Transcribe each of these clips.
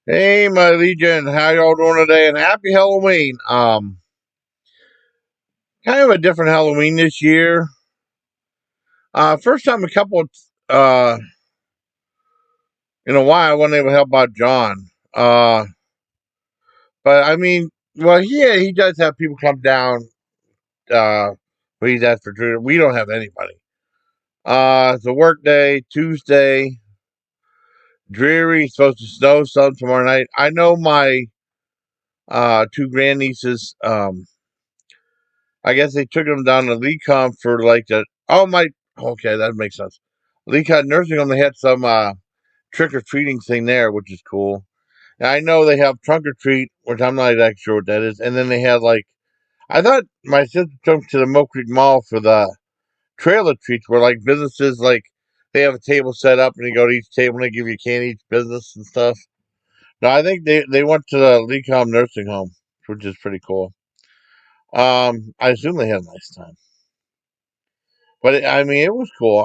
Hey, my legion, how y'all doing today? And happy Halloween. Kind of a different Halloween this year. First time a couple uh in a while I wasn't able to help out John. But I mean, well, he does have people come down. Uh, when he's asked for treatment. We don't have anybody. It's a work day, Tuesday, dreary. Supposed to snow some tomorrow night. I know my two grandnieces. I guess they took them down to Lecom for like the. Oh my. Okay, that makes sense. Lecom nursing home. They had some trick or treating thing there, which is cool. And I know they have trunk or treat, which I'm not exactly sure what that is. And then they had like I thought my sister took them to the Mill Creek Mall for the trailer treats, where like businesses like they have a table set up and you go to each table and they give you candy each business and stuff. No, I think they went to the Lecom nursing home, which is pretty cool. I assume they had a nice time. But I mean, it was cool.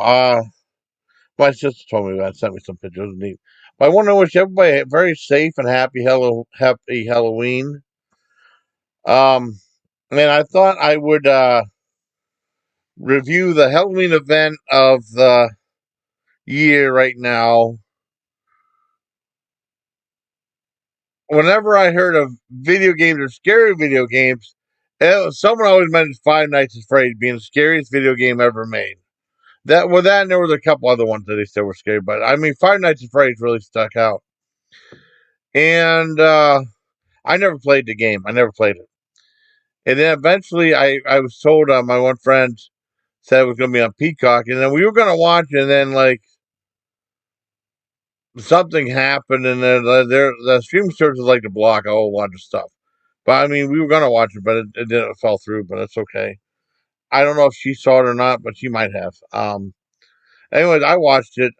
My sister told me that, sent me some pictures. It was neat. But I want to wish everybody a very safe and happy Halloween. Um, and I thought I would review the Halloween event of the year right now. Whenever I heard of video games or scary video games, someone always mentioned Five Nights at Freddy's being the scariest video game ever made. That and there was a couple other ones that they said were scary, but I mean Five Nights at Freddy's really stuck out. And I never played the game. I never played it. And then eventually I was told my one friend said it was going to be on Peacock, and then we were going to watch it, and then like something happened, and then the streaming service like to block a whole bunch of stuff. But I mean, we were going to watch it, but it didn't fall through. But it's okay. I don't know if she saw it or not, but she might have. Anyways, I watched it.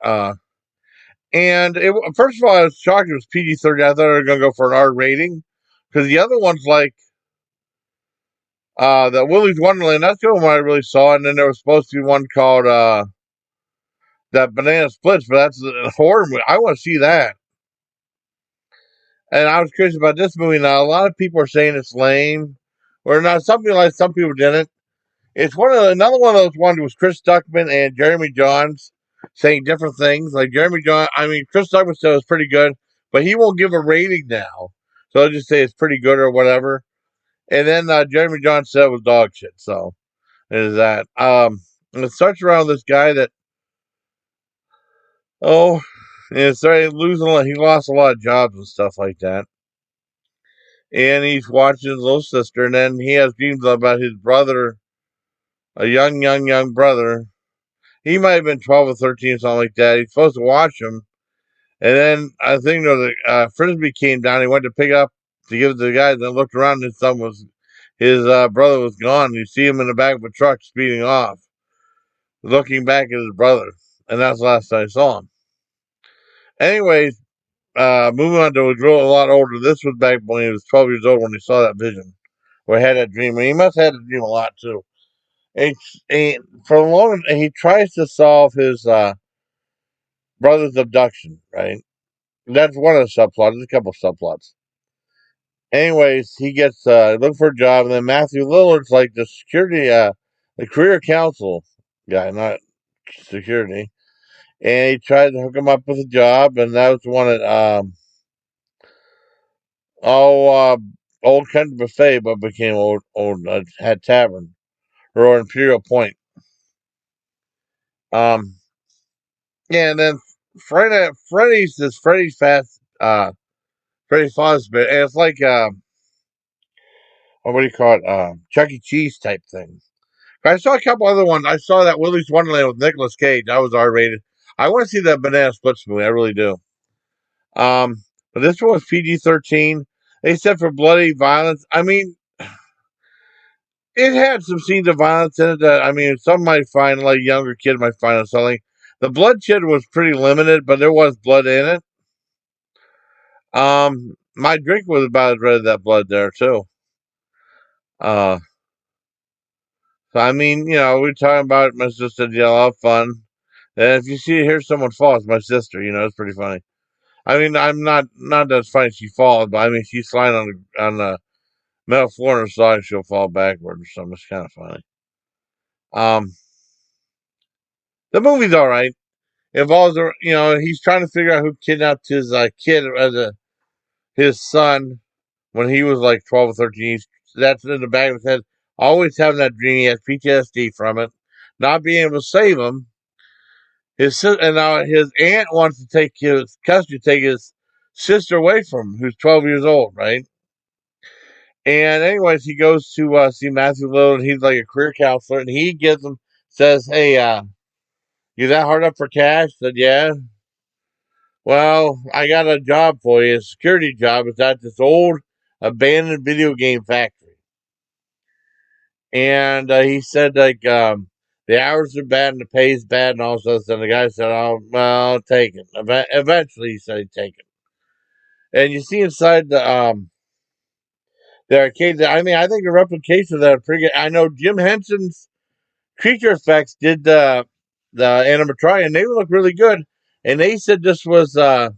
And first of all, I was shocked it was PG-13. I thought they were going to go for an R rating because the other one's like the Willy's Wonderland. That's the only one I really saw. And then there was supposed to be one called that Banana Splits, but that's a horror movie. I want to see that. And I was curious about this movie. Now, a lot of people are saying it's lame, or not. Some people didn't. It's another one of those ones with Chris Stuckman and Jeremy Johns saying different things. Like Jeremy John, I mean, Chris Stuckman said it was pretty good, but he won't give a rating now, so I'll just say it's pretty good or whatever. And then Jeremy Johns said it was dog shit. So is that. And it starts around this guy that oh, and started losing a lot. He lost a lot of jobs and stuff like that. And he's watching his little sister, and then he has dreams about his brother, a young brother. He might have been 12 or 13 or something like that. He's supposed to watch him. And then I think the frisbee came down. He went to pick up to give it to the guy. Then looked around, and his brother was gone. You see him in the back of a truck speeding off, looking back at his brother. And that's the last time I saw him. Anyways, moving on to a lot older. This was back when he was 12 years old when he saw that vision, or had that dream. And he must have had a dream a lot too. And for a long, he tries to solve his brother's abduction. Right, that's one of the subplots. There's a couple of subplots. Anyways, he gets looking for a job, and then Matthew Lillard's like the the career counsel guy, not security. And he tried to hook him up with a job, and that was the one at oh old country buffet, but became old had tavern or Imperial Point. Um, yeah, and then Freddie's fast Freddie Fazbear, and it's like what do you call it? Chuck E. Cheese type thing. I saw a couple other ones. I saw that Willy's Wonderland with Nicolas Cage. That was R rated. I want to see that Banana Splits movie. I really do. But this one was PG-13. They said for bloody violence. I mean, it had some scenes of violence in it that I mean, some might find like younger kid might find unsettling. The bloodshed was pretty limited, but there was blood in it. My drink was about as red as that blood there too. Uh, so I mean, we're talking about my sister. Yeah, a lot of fun. And if you hear someone fall, it's my sister. It's pretty funny. I mean, I'm not that funny. She falls, but I mean, she's sliding on the metal floor on her side. She'll fall backward or something. It's kind of funny. Um, the movie's all right. It involves, he's trying to figure out who kidnapped his kid as his son when he was like 12 or 13. That's in the back of his head. Always having that dream. He has PTSD from it. Not being able to save him. And now his aunt wants to take his custody, take his sister away from him, who's 12 years old, right? And anyways, he goes to see Matthew Little, and he's like a career counselor, and he says, "Hey, you that hard up for cash?" I said, "Yeah." Well, I got a job for you, a security job. It's at this old abandoned video game factory. And he said, like, the hours are bad and the pay's bad and all this. And the guy said, "Oh, well, I'll take it." Eventually, he said he'd take it. And you see inside the arcade, I mean, I think the replication of that are pretty good. I know Jim Henson's Creature Effects did the animatronic, and they look really good. And they said this was, what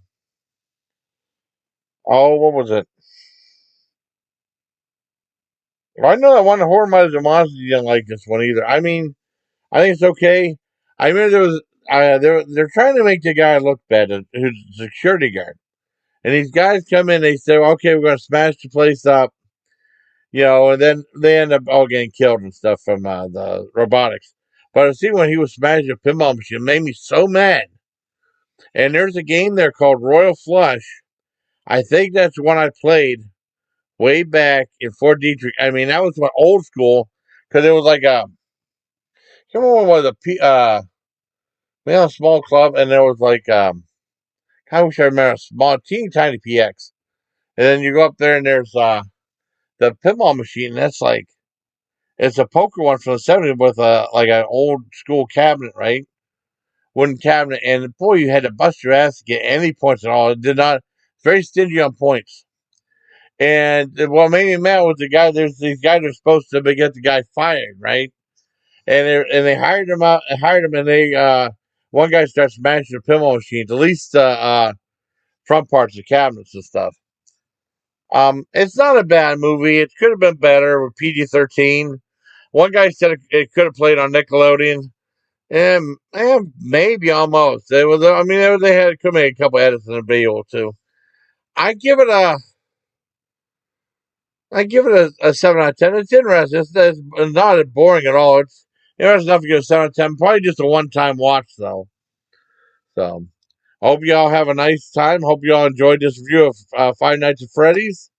was it? I know that one Horror Mothers and Monsters didn't like this one either. I mean, I think it's okay. I remember there was they're trying to make the guy look bad, who's a security guard, and these guys come in. They say, "Okay, we're going to smash the place up," and then they end up all getting killed and stuff from the robotics. But I see when he was smashing a pinball machine, it made me so mad. And there's a game there called Royal Flush. I think that's the one I played way back in Fort Detrick. I mean, that was my old school because it was like someone was we had a small club, and there was like I wish I remember a small, teeny tiny PX, and then you go up there and there's the pinball machine. That's like it's a poker one from the '70s with like an old school cabinet, right? Wooden cabinet, and boy, you had to bust your ass to get any points at all. It did not. Very stingy on points. And what made me mad was there's these guys are supposed to get the guy fired, right? And they hired him, and they one guy starts smashing the pinball machines, at least front parts of cabinets and stuff. It's not a bad movie. It could have been better with PG-13. One guy said it could have played on Nickelodeon, and maybe almost. It was. I mean, they could make a couple edits in the video too. I give it a I give it a 7 out of 10. It's interesting. It's not boring at all. It's interesting enough to get a 7 out of 10. Probably just a one-time watch though. So, I hope you all have a nice time. Hope you all enjoyed this review of Five Nights at Freddy's.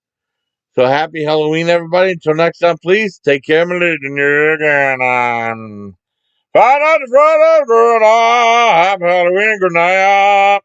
So happy Halloween, everybody. Until next time, please take care, my legend. You're again. Five Nights at Freddy's. Good night. Happy Halloween. Good night.